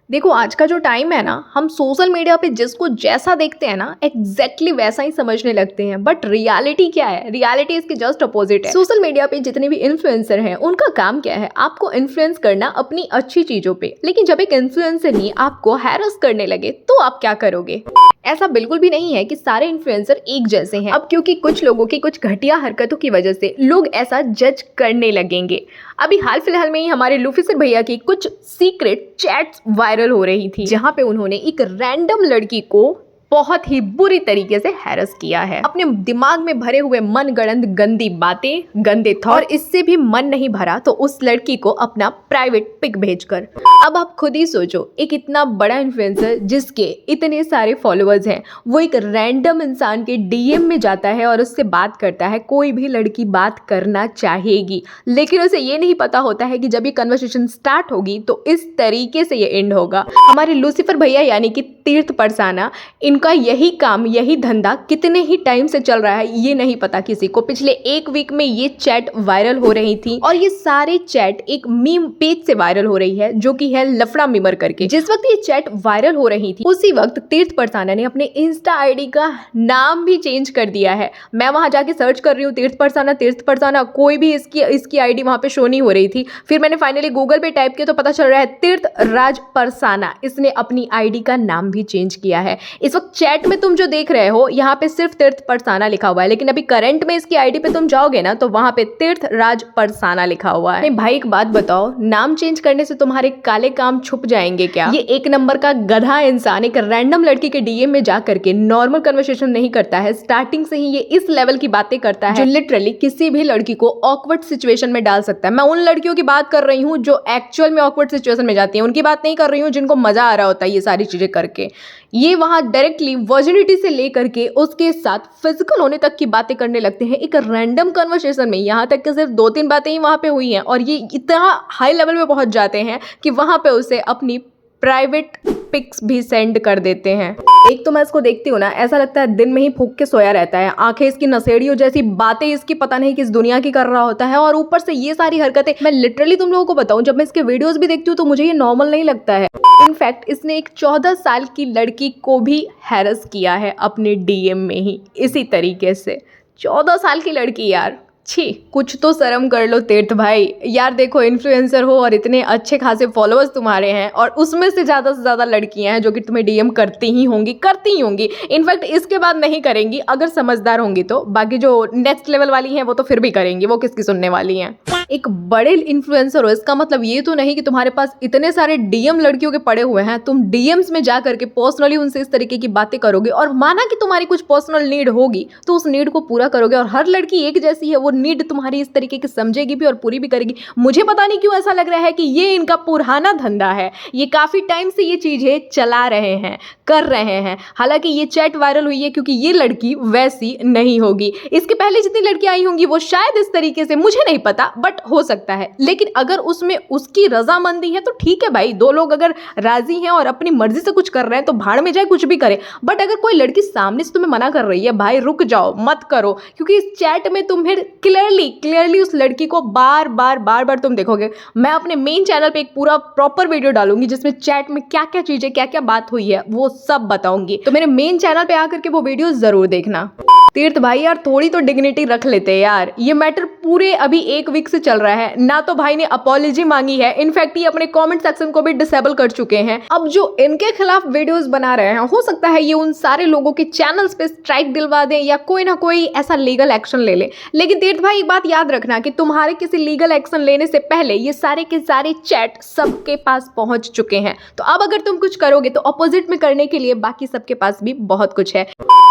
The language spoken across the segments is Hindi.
देखो आज का जो टाइम है ना, हम सोशल मीडिया पे जिसको जैसा देखते हैं ना एग्जैक्टली वैसा ही समझने लगते हैं। बट रियलिटी क्या है? रियलिटी इसके जस्ट अपोजिट है। सोशल मीडिया पे जितने भी इन्फ्लुएंसर हैं उनका काम क्या है? आपको इन्फ्लुएंस करना अपनी अच्छी चीजों पे। लेकिन जब एक इन्फ्लुएंसर ही आपको हैरेस करने लगे तो आप क्या करोगे? ऐसा बिल्कुल भी नहीं है कि सारे इन्फ्लुएंसर एक जैसे हैं। अब क्योंकि कुछ लोगों की कुछ घटिया हरकतों की वजह से लोग ऐसा जज करने लगेंगे। अभी हाल फिलहाल में ही हमारे लूफिसर भैया की कुछ सीक्रेट चैट्स वायरल हो रही थी, जहां पे उन्होंने एक रैंडम लड़की को बहुत ही बुरी तरीके से हैरेस किया है। अपने दिमाग में भरे हुए मनगढ़ंत गंदी बातें, गंदे थॉट, और इससे भी मन नहीं भरा तो उस लड़की को अपना प्राइवेट पिक भेजकर। अब आप खुद ही सोचो, एक इतना बड़ा इन्फ्लुएंसर जिसके इतने सारे फॉलोअर्स हैं, वो एक रैंडम इंसान के डीएम में जाता है और उससे बात करता है। कोई भी लड़की बात करना चाहेगी, लेकिन उसे ये नहीं पता होता है कि जब ये कन्वर्सेशन स्टार्ट होगी तो इस तरीके से ये एंड होगा। हमारे लूसीफर भैया यानी कि तीर्थ परसाना, इनका यही काम, यही धंधा कितने ही टाइम से चल रहा है ये नहीं पता किसी को। पिछले एक वीक में ये चैट वायरल हो रही थी और ये सारे चैट एक मीम पेज से वायरल हो रही है जो कि है लफड़ा मिमर करके। जिस वक्त ये चैट वायरल हो रही थी उसी वक्त तीर्थ परसाना ने अपने इंस्टा आईडी का नाम भी चेंज कर दिया है। मैं वहां जाके सर्च कर रही हूँ तीर्थ परसाना, कोई भी इसकी आईडी वहां पे शो नहीं हो रही थी। फिर मैंने फाइनली गूगल पे टाइप किया तो पता चल रहा है तीर्थ राज परसाना। इसने अपनी आईडी का नाम भी चेंज किया है। इस वक्त चैट में तुम जो देख रहे हो यहाँ पे सिर्फ तीर्थ परसाना लिखा हुआ है, लेकिन अभी करंट में इसकी आईडी पे तुम जाओगे ना तो वहां पे तीर्थ राज परसाना लिखा हुआ है। भाई एक बात बताओ, नाम चेंज करने से तुम्हारे काले काम छुप जाएंगे क्या? ये एक नंबर का गधा इंसान एक रैंडम लड़की के डीएम में जा करके नॉर्मल कन्वर्सेशन नहीं करता है। स्टार्टिंग से ही ये इस लेवल की बातें करता है जो लिटरली किसी भी लड़की को ऑकवर्ड सिचुएशन में डाल सकता है। मैं उन लड़कियों की बात कर रही हूँ जो एक्चुअल में ऑकवर्ड सिचुएशन में जाती है, उनकी बात नहीं कर रही हूँ जिनको मजा आ रहा होता है ये सारी चीजें करके। ये वहां डायरेक्टली वर्जिनिटी से लेकर के उसके साथ फिजिकल होने तक की बातें करने लगते हैं एक रैंडम कन्वर्सेशन में। यहाँ तक कि सिर्फ 2-3 बातें ही वहां पे हुई हैं और ये इतना हाई लेवल पे पहुंच जाते हैं कि वहां पे उसे अपनी प्राइवेट पिक्स भी सेंड कर देते हैं। एक तो मैं इसको देखती हूँ ना, ऐसा लगता है दिन में ही फूंक के सोया रहता है। आंखें इसकी नशेड़ियों जैसी, बातें इसकी पता नहीं किस दुनिया की कर रहा होता है, और ऊपर से ये सारी हरकतें। मैं लिटरली तुम लोगों को बताऊं, जब मैं इसके वीडियोस भी देखती हूँ तो मुझे ये नॉर्मल नहीं लगता है। इनफैक्ट इसने एक 14 साल की लड़की को भी हैरेस किया है अपने डीएम में ही इसी तरीके से। 14 साल की लड़की यार, छी, कुछ तो शर्म कर लो तीर्थ भाई। यार देखो, इन्फ्लुएंसर हो और इतने अच्छे खासे फॉलोअर्स तुम्हारे हैं और उसमें से ज़्यादा लड़कियां हैं जो कि तुम्हें डीएम करती ही होंगी। इनफैक्ट इसके बाद नहीं करेंगी अगर समझदार होंगी तो। बाकी जो नेक्स्ट लेवल वाली हैं वो तो फिर भी करेंगी, वो किसकी सुनने वाली हैं। एक बड़े इन्फ्लुएंसर हो इसका मतलब ये तो नहीं कि तुम्हारे पास इतने सारे डीएम लड़कियों के पड़े हुए हैं, तुम डीएम्स में जा करके पर्सनली उनसे इस तरीके की बातें करोगे। और माना कि तुम्हारी कुछ पर्सनल नीड होगी तो उस नीड को पूरा करोगे। और हर लड़की एक जैसी है, वो नीड तुम्हारी इस तरीके की समझेगी भी और पूरी भी करेगी। मुझे पता नहीं क्यों ऐसा लग रहा है कि ये इनका पुराना धंधा है। ये काफी टाइम से ये चीजें चला रहे हैं, कर रहे हैं। हालांकि ये चैट वायरल हुई है क्योंकि ये लड़की वैसी नहीं होगी। इसके पहले जितनी लड़कियां आई होंगी वो शायद इस तरीके से, मुझे नहीं पता, बट हो सकता है। लेकिन अगर उसमें उसकी रजामंदी है तो ठीक है भाई, दो लोग अगर राजी हैं और अपनी मर्जी से कुछ कर रहे हैं तो भाड़ में जाए, कुछ भी करे। बट अगर कोई लड़की सामने से तुम्हें मना कर रही है, भाई रुक जाओ, मत करो। क्योंकि इस चैट में तुम्हें क्लियरली उस लड़की को बार बार तुम देखोगे। मैं अपने मेन चैनल पे एक पूरा प्रॉपर वीडियो डालूंगी जिसमें चैट में क्या क्या चीजें, क्या क्या बात हुई है वो सब बताऊंगी। तो मेरे मेन चैनल पे आकर के वो वीडियो जरूर देखना। तीर्थ भाई यार, थोड़ी तो डिग्निटी रख लेते यार। ये मैटर पूरे अभी एक वीक से चल रहा है ना, तो भाई ने अपॉलॉजी मांगी है। इनफैक्ट ये अपने कमेंट सेक्शन को भी डिसेबल कर चुके हैं। अब जो इनके खिलाफ वीडियोस बना रहे हैं, हो सकता है ये उन सारे लोगों के चैनल्स पे स्ट्राइक दिलवा दें या कोई ना कोई ऐसा लीगल एक्शन ले ले। लेकिन तीर्थ भाई एक बात याद रखना कि तुम्हारे किसी लीगल एक्शन लेने से पहले ये सारे के सारे चैट सबके पास पहुंच चुके हैं। तो अब अगर तुम कुछ करोगे तो अपोजिट में करने के लिए बाकी सबके पास भी बहुत कुछ है।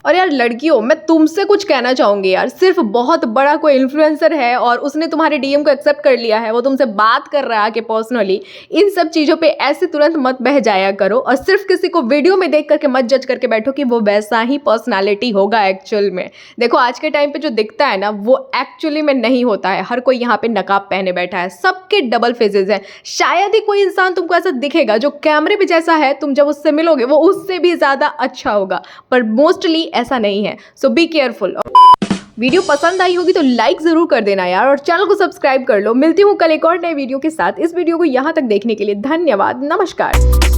और यार लड़कियों, मैं तुमसे कुछ कहना चाहूंगी यार। सिर्फ बहुत बड़ा कोई इन्फ्लुएंसर है और उसने तुम्हारे डीएम को एक्सेप्ट कर लिया है, वो तुमसे बात कर रहा है कि पर्सनली, इन सब चीजों पे ऐसे तुरंत मत बह जाया करो। और सिर्फ किसी को वीडियो में देख करके मत जज करके बैठो कि वो वैसा ही पर्सनालिटी होगा एक्चुअल में। देखो आज के टाइम पे जो दिखता है ना वो एक्चुअली में नहीं होता है। हर कोई यहाँ पे नकाब पहने बैठा है, सबके डबल फेजेस हैं। शायद ही कोई इंसान तुमको ऐसा दिखेगा जो कैमरे पे जैसा है, तुम जब उससे मिलोगे वो उससे भी ज्यादा अच्छा होगा, पर मोस्टली ऐसा नहीं है। सो बी केयरफुल। वीडियो पसंद आई होगी तो लाइक जरूर कर देना यार, और चैनल को सब्सक्राइब कर लो। मिलती हूँ कल एक और नए वीडियो के साथ। इस वीडियो को यहाँ तक देखने के लिए धन्यवाद। नमस्कार।